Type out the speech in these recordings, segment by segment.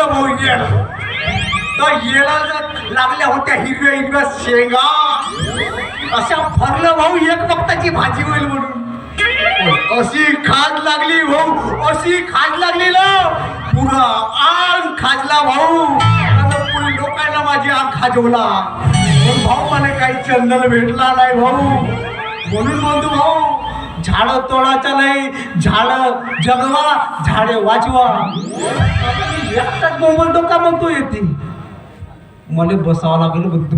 भरलं भाऊ येळ. तर येळा लागल्या होत्या हिरव्या हिरव्या शेंगा, अशा भरलं भाऊ एक वक्ताची भाजी होईल म्हणून. अशी खाज लागली भाऊ, अशी खाज लागली ना, पुरा आंग खाजला भाऊ. पुरी लोकांना माझी आंग खाजवला. पण भाऊ मला काही चंदन भेटला नाही भाऊ. म्हणून म्हणतो भाऊ, झाड तोडायचं नाही, झाड जगवा, झाडे वाचवा. एकटाच मोबाईल डोका म्हणतो येते, मला बसावं लागेल म्हणतो.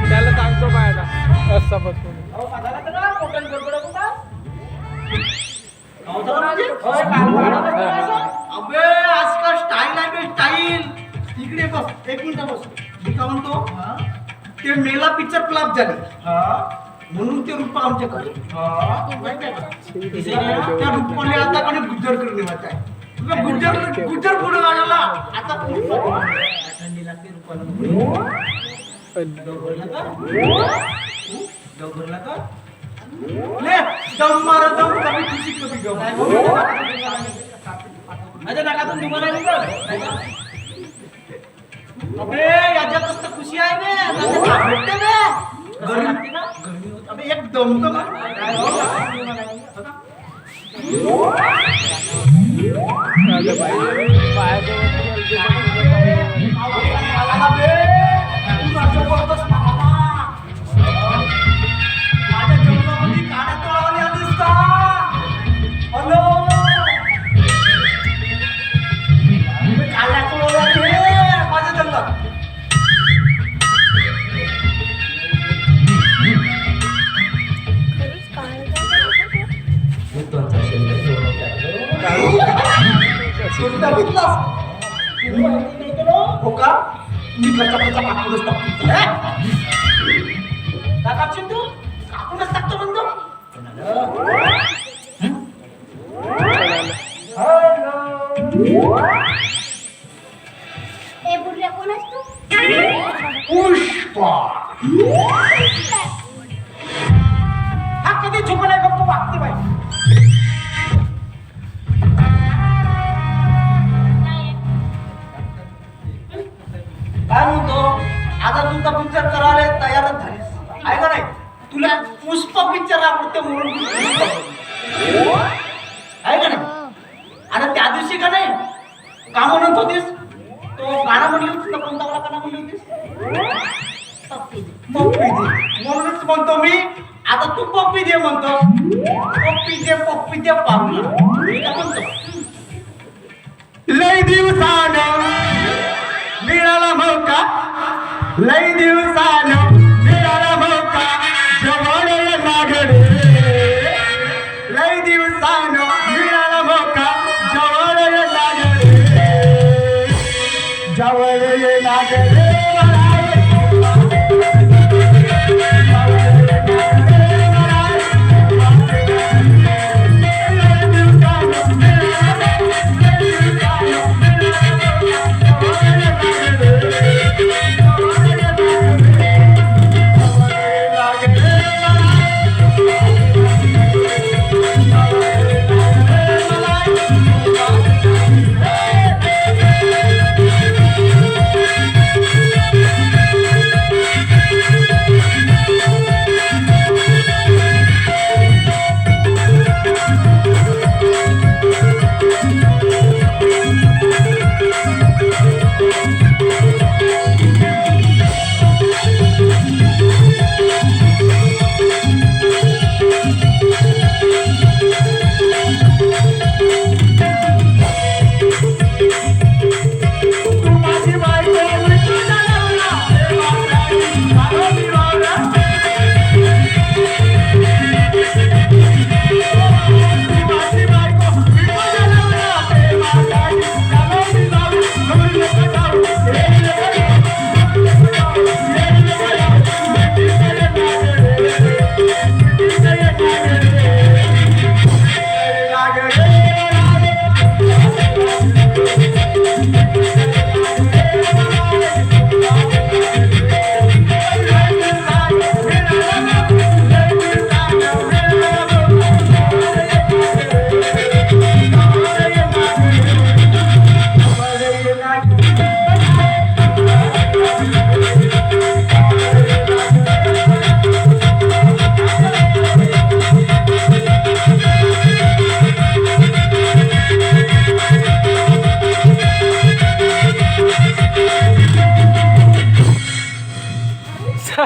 त्याला सांगतो पाहायला असं बसून. अबे आज का स्टाईल आहे, स्टाईल. इकडे बस, एक मिनिट बस. मी काय म्हणतो, ते मेला पिक्चर फ्लॉप झाले म्हणून ते रूपा आमच्याकडे. त्या रूपाने आता कडे गुज्जर करून येत आहे. गुज्जर गुज्जर पुढे गाडला आता. थंडी लागते रूपाला. ले दम मारा दम, कमी खुशी कमी जाऊ. अरे नाकातून तुम्हाला नाही. अबे याच्यातच तर खुशी आहे बे. भेटते बे. गरमी होत. अबे एक दम तर हो का? मी कच्चा कापूनच टाकतो. का कापशील तू? कापूनच टाकतो म्हणतो. ए बुर्या, कोण आहेस तू? पुष्पा. हा कधी झोपला गप्प वागते बाई. काय म्हणतो, आता तुमचा पिक्चर करायला तयारच झालीस आहे का नाही? तुला पुष्पा पिक्चर आवडते म्हणून आहे का नाही? आता त्या दिवशी का नाही का म्हणत होतीस, तो गाणं म्हणली होतीस ना, कोणता वाला गाणं म्हणली होतीस? पप्पी दे. म्हणूनच म्हणतो मी, आता तू पप्पी दे म्हणतो. पप्पी दे पाहुणा. मी काय म्हणतो, लय दिवसानं मिळाला मौका, लय दिवसानं मिळाला मौका, जवळ ये लागडे. लय दिवसानं मिळाला मौका, जवळ ये लागडे, जवळ ये लागडे.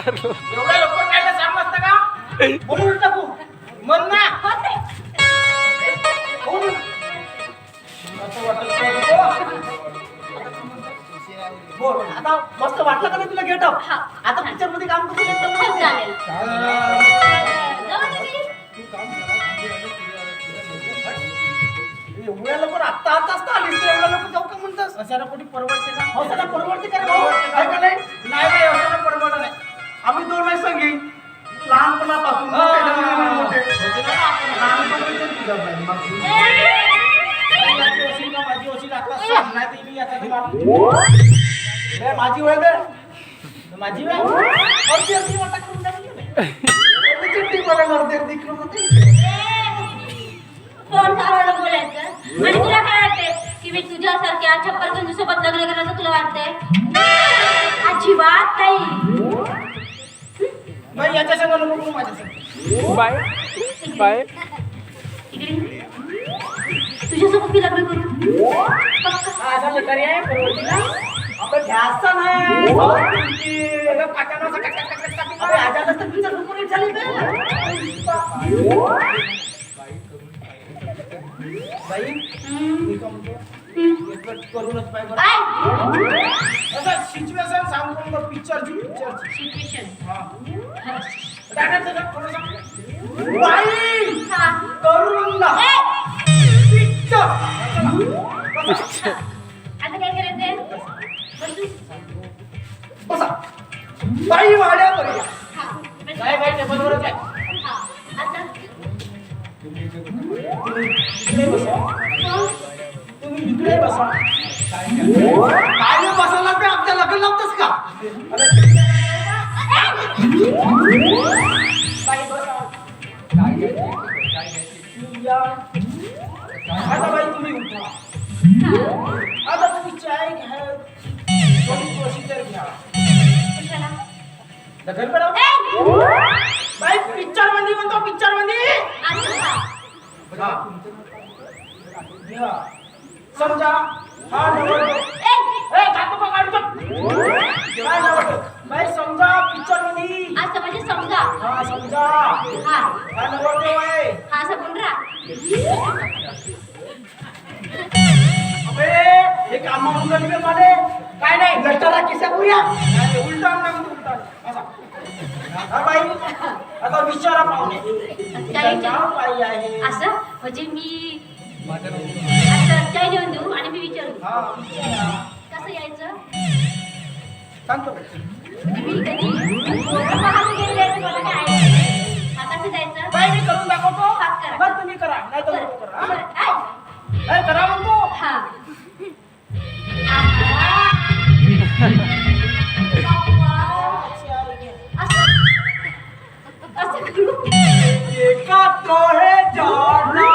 एवढ्या लवकर काय सांग नसतं का बोलून टाकू मन ना बोलून. असं वाटलं तर बोल. आता मस्त वाटलं का नाही तुला गेट अप आता पिक्चर मध्ये काम करू हो, चालेल. जाऊ तुम्ही. एवढ्या लवकर आता आली एवढ्या लवकर जाऊ का म्हणतास अशाला कोणी परवडते का हौसाला परवडते का रे भाऊ? आहे का नाही नाही हौसाला परवडत नाही आम्ही दोन नाही सांगी लहानपणापासून मोठे. याची वशील का माझी वशील आता सांग नाही तर मी याचा माझी वेळ दे माझी वेळ अर्धी वाटा करून टाकली चिठ्ठी मला अर्धी करून फोन करायला बोलायचं आणि तुला काय वाटतंय की मी तुझ्यासारख्या छप्पर गंजूसोबत लग्न करायचं तुला वाटतंय अजिबात नाही. बाई याच्या संग नको माझ्या संग बाय बाय. इकडे तुझ्यासोबत मी लग्न करू हा असा लकारी आहे परवडती का आपण घ्यायचा नाही आजाला तर तुझं रुपये झाली बाई मी का म्हणतो करूनच पाहिजे काय असं सिच्युएशन सांगून मग पिक्चरची सिच्युएशन बाई हा करून ना पिक्चर आता काय करायचंय बसू. बसा बाई वाड्या करूया हा काय बाई ते बरोबरच आहे हा आता इकडे बसा हो. तुम्ही इकडे बसा काय बसायला ते आमच्या लग्न लावतस का बाई बसा या. आता बाई तुम्ही उठा आता तुम्ही चाय घ्या थोडी प्रोसिजर घ्या कशाला? घर पर बाई पिक्चर मध्ये म्हणतो पिक्चर मध्ये असं का? घ्या. समजा हा नवरदेव ए जातो का काढतो काय नवरदेव बाई समजा पिक्चर मध्ये असं म्हणजे समजा हा समजा हा हा नवरदेव आहे हा असं बोल रा अबे हे काम म्हणून मी माने काय नाही गटारा किसा करूया नाही उलटा ना उलटा असा हा बाई आता विचारा पाहुणे काय नाव काय आहे असं म्हणजे मी असं चाय देऊन देऊ आणि मी विचारू हा विचारा कसं यायचं सांगतो मी कधी पाहायला गेलेले आहे, मला काय idea नाही. हा कसं जायचं बाई मी करून दाखवतो हात करा. बस तुम्ही करा नाही तर नको करा बरं, हा? आय. ए करा म्हणतो हा आहा. असं असं करू एका तोहे जाना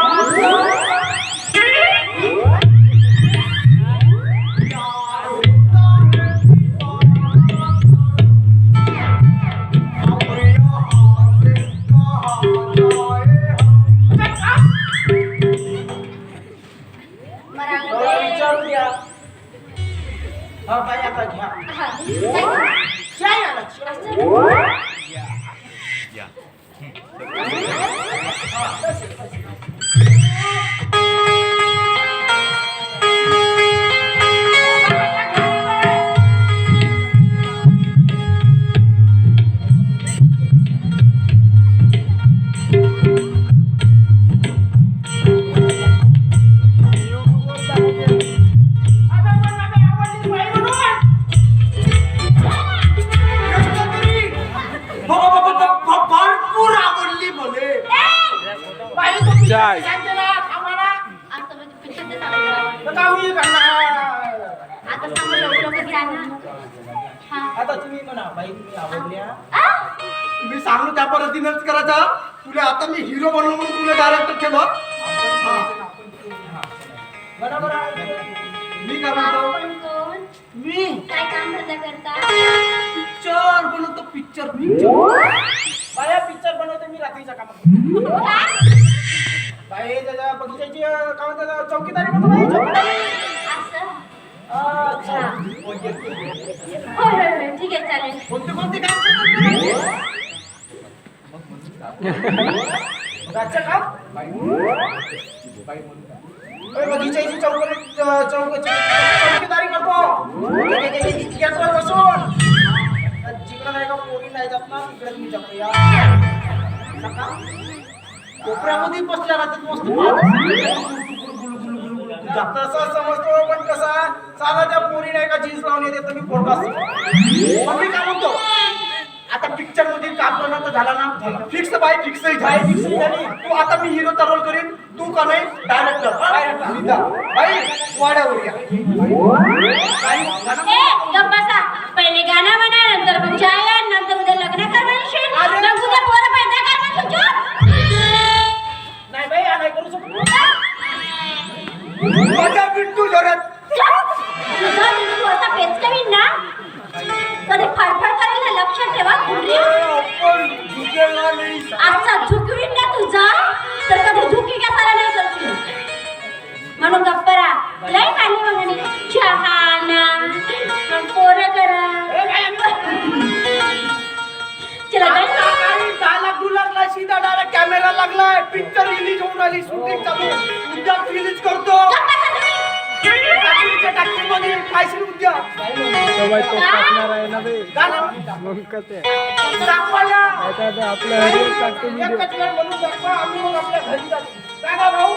विचारू द्या हा बाई आता घ्या हा चाय आला चाय. भरपूर आवडली मले बाई तो चाय. सांगते ना आम्हाला असं म्हणजे पिक्चर सांगू तर आम्ही करणार आता सांगू लवकर घ्या ना हा आता तुम्ही म्हणा बाई तुम्ही आवडल्या आ? मी सांगलो त्या पद्धतीनेच करायचा तुला आता मी हिरो बनलो म्हणून तुला डायरेक्टर केलं बरोबर मी काय म्हणतो आपण कोण मी काय काम धंदा करता पिक्चर बनवतो पिक्चर बाया पिक्चर बनवते मी रात्रीच्या कामात काय? बाई त्याच्या बगीच्याची काय म्हणतात चौकीदारी करतो बाई चौकीदारी असं अच्छा होय, ठीक आहे चालेल. कोणते कोणते काम करतात? राज्य काम बगीचाची चौकीदारी करतो तिकीटवर बसून जिकडे नाही का पोरी नाही जात ना तिकडे तुम्ही जातो या कोपऱ्यामध्ये बसल्या राहतात मस्त तसा समजतो पण कसा चाला त्या पोरी नाही का जीन्स लावून येते तुम्ही फोटो पण मी काय म्हणतो आता पिक्चर मध्ये काम करणं तर झाला ना फिक्स बाय फिक्स झाली तू आता मी हिरो रोल करीन तू का नाही डायरेक्टर बाई वाड्यावर या ए, गप्प बसा. पहिले गाणं म्हणा, नंतर मग चाय, नंतर उद्या लग्न कर म्हणशील, मग उद्या पोरं पैदा कर म्हणशील. नाही बाई नाही करू शकतो माझा बिट्टू जोरात तुझा बिंदू असा पेचकवीन ना, कधी फडफड करेल ना, लक्षात ठेवा. कुठली आजचा झुकवीन ना तुझा, तर कधी झुकी कसाला नाही करशील. म्हणून गप्प राहा. लय मानी वगैरे चहा ना, पोरं करा. चला बाई. 10 लाख लागला सीधा डायरेक्ट कॅमेरा लागलाय पिक्चर रिलीज होऊन आली शूटिंग चालू उद्या रिलीज करतो टाकीमध्ये पैसे उद्या तो बाई तो टाकणार आहे ना बे. मग कसं दाखवायला आता आपल्या हरियर टाकतो video. एकच वेळ म्हणून दाखवा आम्ही मग आपल्या घरी जातो काय का भाऊ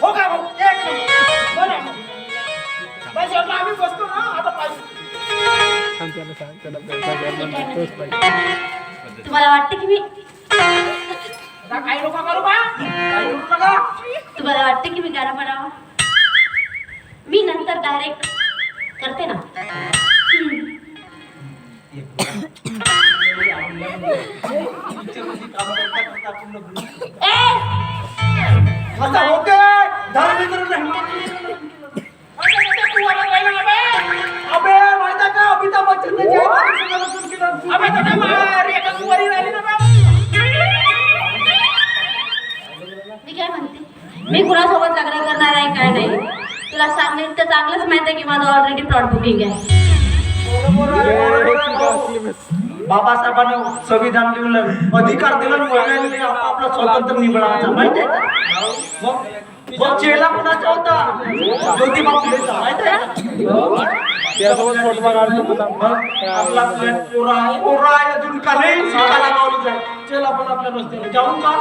हो का भाऊ एक नंबर बोला बस एवढं आम्ही बसतो ना आता पाहिजे सांग त्याला सांग त्याला पैसा द्यायला तोच पाहिजे. तुम्हाला वाटतं की मी आता काही लोक करू बा काही करू नका तुम्हाला वाटतं की मी गाणं म्हणावं? मी नंतर डायरेक्ट करते ना. ए, आता होते धर्मेंद्र अबे माहिती का अमिताभ बच्चन अबे तो रेखा कुमारी राहिली ना मी काय म्हणते, मी कुणासोबत लग्न करणार आहे काय नाही तुला सांगणे तर चांगलंच माहिती आहे की माझं ऑलरेडी प्लॉट बुकिंग आहे. बाबासाहेबांनी संविधान लिहिलं अधिकार दिला महिलांनी आपलं स्वातंत्र्य निवडायचं माहिती आहे का? मग चेला कुणाचा होता ज्योतिबा फुलेचा माहिती आहे का? त्यासोबत फोटो काढतो तुला. आपला पोरा आहे अजून का नाही शिकायला गावली जाय चल आपण आपल्या रस्त्याने जाऊन का